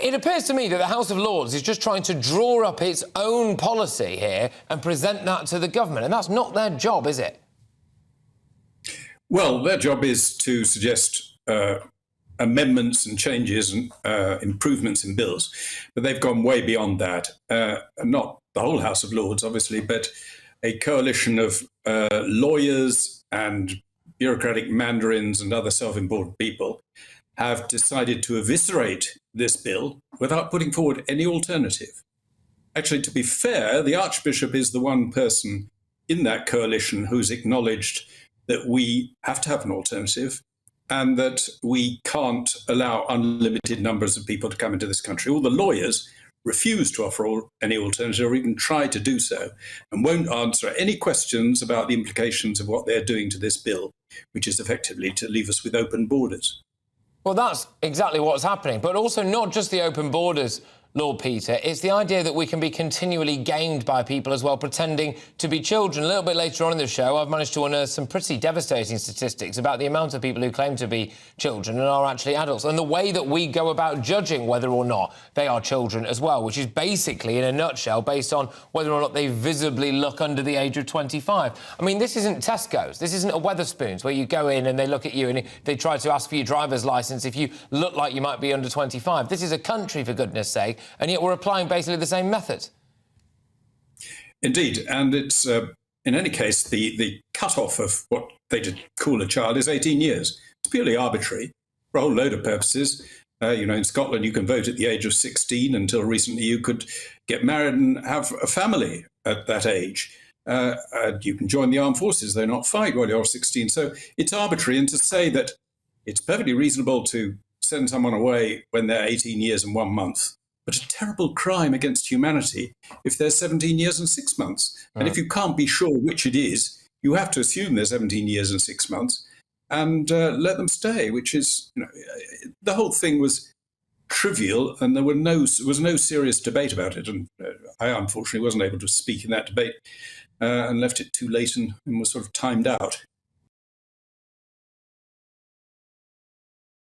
It appears to me that the House of Lords is just trying to draw up its own policy here and present that to the government, and that's not their job, is it? Well, their job is to suggest amendments and changes and improvements in bills, but they've gone way beyond that. Not the whole House of Lords, obviously, but a coalition of lawyers and bureaucratic mandarins and other self-important people have decided to eviscerate this bill without putting forward any alternative. Actually, to be fair, the Archbishop is the one person in that coalition who's acknowledged that we have to have an alternative and that we can't allow unlimited numbers of people to come into this country. All the lawyers refuse to offer any alternative or even try to do so, and won't answer any questions about the implications of what they're doing to this bill, which is effectively to leave us with open borders. Well, that's exactly what's happening. But also not just the open borders, Lord Peter, it's the idea that we can be continually gamed by people as well, pretending to be children. A little bit later on in the show, I've managed to unearth some pretty devastating statistics about the amount of people who claim to be children and are actually adults, and the way that we go about judging whether or not they are children as well, which is basically, in a nutshell, based on whether or not they visibly look under the age of 25. I mean, this isn't Tesco's. This isn't a Wetherspoons, where you go in and they look at you and they try to ask for your driver's licence if you look like you might be under 25. This is a country, for goodness sake, and yet we're applying basically the same method. Indeed, and it's, in any case, the cut-off of what they call a child is 18 years. It's purely arbitrary for a whole load of purposes. In Scotland, you can vote at the age of 16. Until recently, you could get married and have a family at that age. You can join the armed forces, though not fight while you're 16. So it's arbitrary, and to say that it's perfectly reasonable to send someone away when they're 18 years and 1 month, but a terrible crime against humanity if they're 17 years and 6 months. And if you can't be sure which it is, you have to assume they're 17 years and 6 months and let them stay, which is, the whole thing was trivial, and there was no serious debate about it. And I unfortunately wasn't able to speak in that debate and left it too late and was sort of timed out.